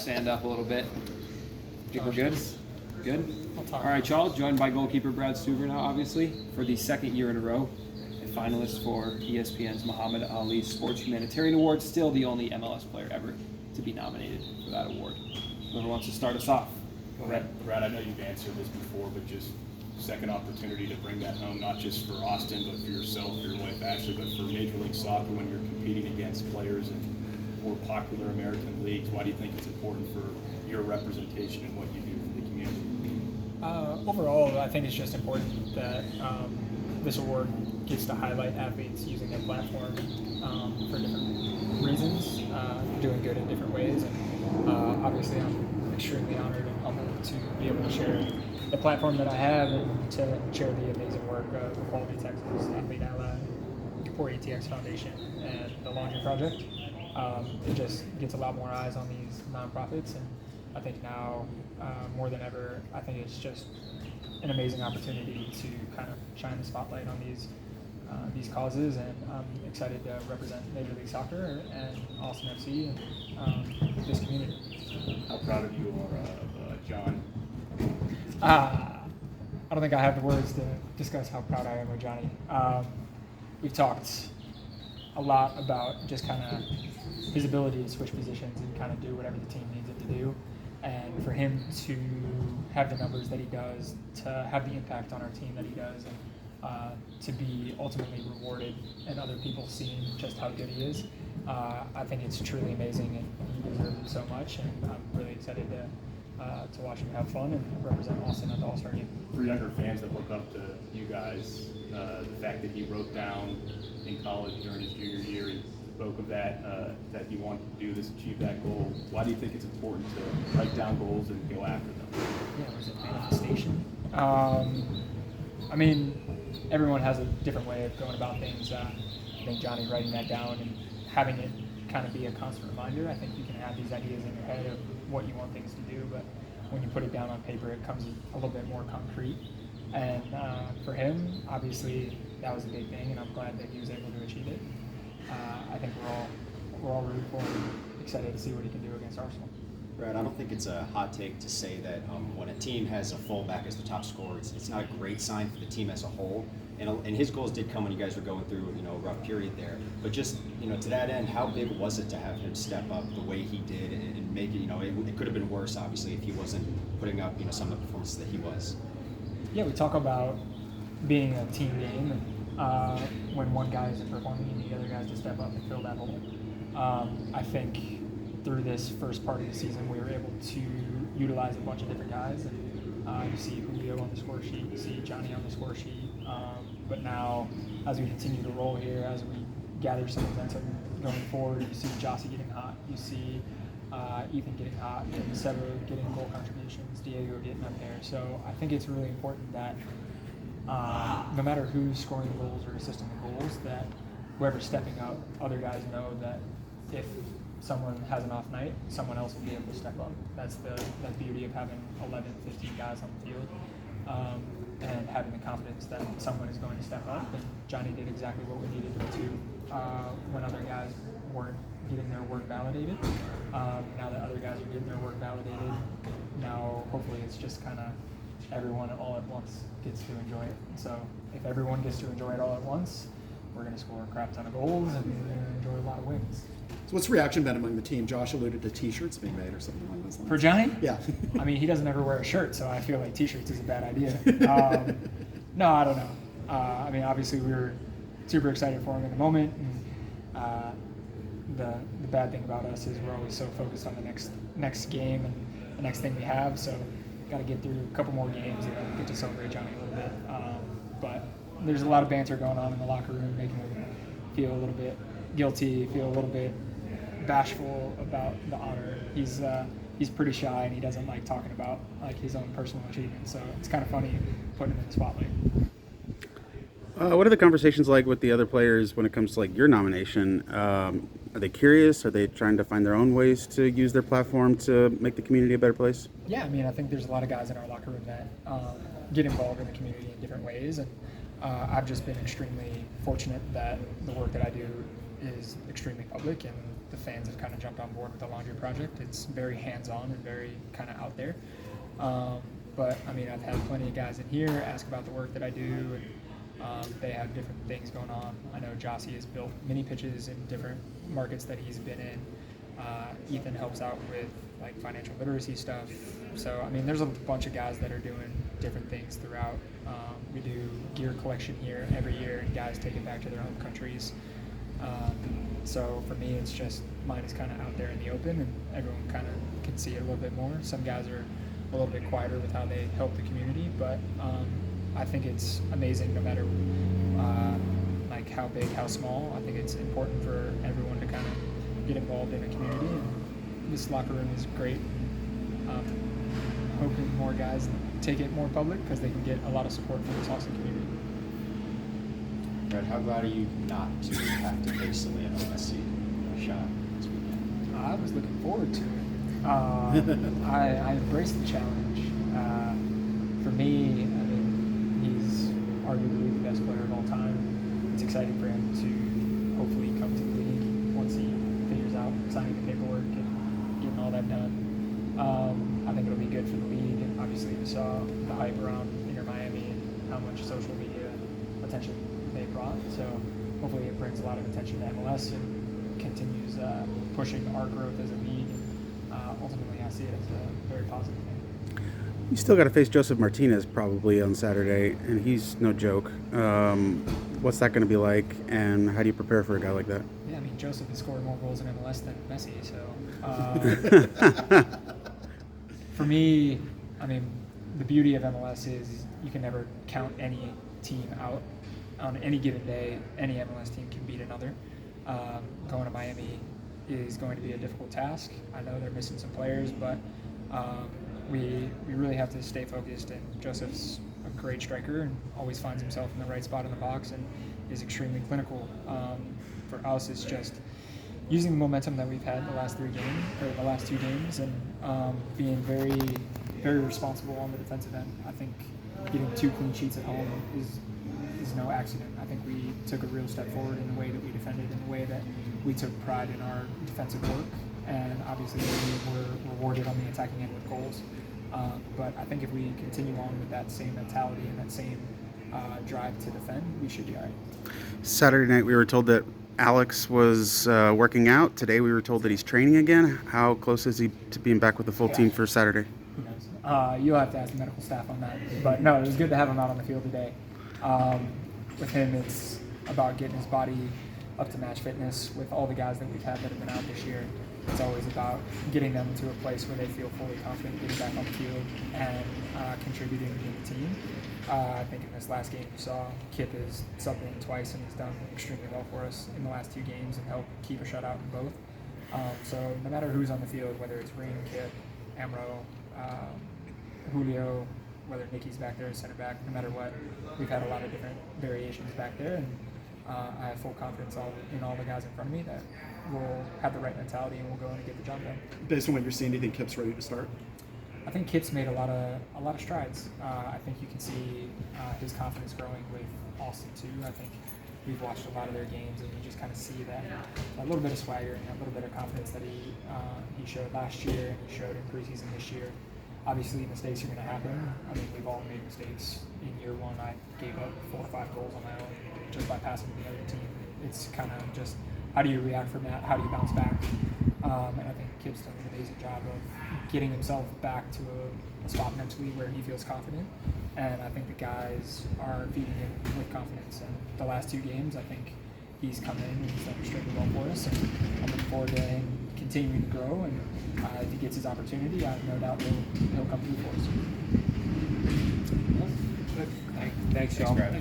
stand up a little bit. Think we're good? Good? All right, y'all. Joined by goalkeeper Brad Stuver now, obviously, for the second year in a row. A finalist for ESPN's Muhammad Ali Sports Humanitarian Award. Still the only MLS player ever to be nominated for that award. Whoever wants to start us off. Go ahead. Brad, I know you've answered this before, but just second opportunity to bring that home, not just for Austin, but for yourself, your wife Ashley, but for Major League Soccer when you're competing against players in more popular American leagues. Why do you think it's important for your representation and what you do for the community? Overall, I think it's just important that this award gets to highlight athletes using their platform for different reasons, doing good in different ways. And obviously, I'm extremely honored and humbled to be able to share the platform that I have and to share the amazing work of the Quality Texas Athlete Ally for ATX Foundation and the Laundry Project. It just gets a lot more eyes on these nonprofits, and I think now more than ever, I think it's just an amazing opportunity to kind of shine the spotlight on these causes, and I'm excited to represent Major League Soccer and Austin FC and this community. How proud of you are of John? I don't think I have the words to discuss how proud I am of Johnny. We've talked a lot about just kind of his ability to switch positions and kind of do whatever the team needs him to do. And for him to have the numbers that he does, to have the impact on our team that he does, and to be ultimately rewarded and other people seeing just how good he is, I think it's truly amazing, and he deserves it so much. And I'm really excited to watch him have fun and represent Austin at the All-Star game. For younger fans that look up to you guys, the fact that he wrote down in college during his junior year, he spoke of that he wanted to do this, achieve that goal. Why do you think it's important to write down goals and go after them? Yeah, was it manifestation? I mean, everyone has a different way of going about things. I think Johnny writing that down and having it kind of be a constant reminder. I think you can have these ideas in your head of what you want things to do, but when you put it down on paper, it comes a little bit more concrete. And for him, obviously, that was a big thing, and I'm glad that he was able to achieve it. I think we're all rooting for him, excited to see what he can do against Arsenal. Brad, I don't think it's a hot take to say that when a team has a fullback as the top scorer, it's not a great sign for the team as a whole. And his goals did come when you guys were going through a rough period there. But just to that end, how big was it to have him step up the way he did and make it? It could have been worse, obviously, if he wasn't putting up some of the performances that he was. Yeah, we talk about being a team game, and when one guy isn't performing, you need the other guys to step up and fill that hole. I think through this first part of the season, we were able to utilize a bunch of different guys. And you see Julio on the score sheet, you see Johnny on the score sheet. But now, as we continue to roll here, as we gather some momentum going forward, you see Jossie getting hot, you see Ethan getting hot, and Sever getting goal contributions, Diego getting up there. So I think it's really important that no matter who's scoring the goals or assisting the goals, that whoever's stepping up, other guys know that if someone has an off night, someone else will be able to step up. That's the beauty of having 11, 15 guys on the field, and having the confidence that someone is going to step up. And Johnny did exactly what we needed him to when other guys weren't getting their work validated. Now that other guys are getting their work validated, now hopefully it's just kind of everyone all at once gets to enjoy it. So if everyone gets to enjoy it all at once, we're going to score a crap ton of goals and we're going to enjoy a lot of wins. So what's the reaction been among the team? Josh alluded to T-shirts being made or something along those lines. For Johnny? Yeah. I mean, he doesn't ever wear a shirt, so I feel like T-shirts is a bad idea. No, I don't know. I mean, obviously we were super excited for him in the moment, and the bad thing about us is we're always so focused on the next game and the next thing we have. So got to get through a couple more games and then get to celebrate Johnny a little bit. But there's a lot of banter going on in the locker room, making him feel a little bit guilty, feel a little bit bashful about the honor. He's pretty shy and he doesn't like talking about his own personal achievements. So it's kind of funny putting him in the spotlight. What are the conversations like with the other players when it comes to your nomination? Are they curious? Are they trying to find their own ways to use their platform to make the community a better place? Yeah, I mean, I think there's a lot of guys in our locker room that get involved in the community in different ways, and I've just been extremely fortunate that the work that I do is extremely public, and the fans have kind of jumped on board with the laundry project. It's very hands-on and very kind of out there. But I mean, I've had plenty of guys in here ask about the work that I do, and they have different things going on. I know Jossie has built mini pitches in different markets that he's been in. Ethan helps out with like financial literacy stuff. So I mean, there's a bunch of guys that are doing different things throughout. We do gear collection here every year, and guys take it back to their home countries. So for me, it's just mine is kind of out there in the open, and everyone kind of can see it a little bit more. Some guys are a little bit quieter with how they help the community, but I think it's amazing no matter like how big, how small. I think it's important for everyone to kind of get involved in a community, and this locker room is great. Hoping more guys take it more public because they can get a lot of support from this awesome community. Brett, how glad are you not to have to face the Lionel Messi shot this weekend? I was looking forward to it. I embraced the challenge. For me, I mean, he's arguably the best player of all time. It's exciting for him to hopefully come to the league once he figures out signing the paperwork and getting all that done. I think it'll be good for the league. And obviously, we saw the hype around Inter Miami and how much social media attention they brought. So hopefully it brings a lot of attention to MLS and continues pushing our growth as a league. Ultimately, I see it as a very positive thing. You still got to face Joseph Martinez probably on Saturday, and he's no joke. What's that going to be like, and how do you prepare for a guy like that? Yeah, I mean, Joseph has scored more goals in MLS than Messi, so for me, I mean, the beauty of MLS is you can never count any team out. On any given day, any MLS team can beat another. Going to Miami is going to be a difficult task. I know they're missing some players, but we really have to stay focused, and Joseph's a great striker and always finds himself in the right spot in the box and is extremely clinical. For us, it's just using the momentum that we've had the last two games, and being very, very responsible on the defensive end. I think getting 2 clean sheets at home is no accident. I think we took a real step forward in the way that we defended, in the way that we took pride in our defensive work, and obviously we were rewarded on the attacking end with goals. But I think if we continue on with that same mentality and that same drive to defend, we should be all right. Saturday night, we were told that Alex was working out. Today, we were told that he's training again. How close is he to being back with the full team for Saturday? Who knows? You'll have to ask the medical staff on that. But no, it was good to have him out on the field today. With him, it's about getting his body up to match fitness. With all the guys that we've had that have been out this year, it's always about getting them to a place where they feel fully confident getting back on the field and contributing to the team. I think in this last game, you saw Kip is subbed in twice, and he's done extremely well for us in the last 2 games and helped keep a shutout in both. So no matter who's on the field, whether it's Ring, Kip, Amro, Julio, whether Nicky's back there as center back, no matter what, we've had a lot of different variations back there, and I have full confidence in all the guys in front of me that we'll have the right mentality and we'll go in and get the job done. Based on what you're seeing, do you think Kip's ready to start? I think Kip's made a lot of strides. I think you can see his confidence growing with Austin too. I think we've watched a lot of their games, and you just kind of see that a little bit of swagger and a little bit of confidence that he showed last year and he showed in preseason this year. Obviously, mistakes are going to happen. I mean, we've all made mistakes. In year 1, I gave up 4 or 5 goals on my own just by passing to the other team. It's kind of just how do you react from that? How do you bounce back? And I think Kip's done an amazing job of getting himself back to a spot mentally where he feels confident. And I think the guys are feeding him with confidence. And the last 2 games, I think he's come in and he's done extremely well for us. And I'm looking forward to him continuing to grow. And if he gets his opportunity, I have no doubt he'll come through for us. Thanks, y'all. Thanks, Brad.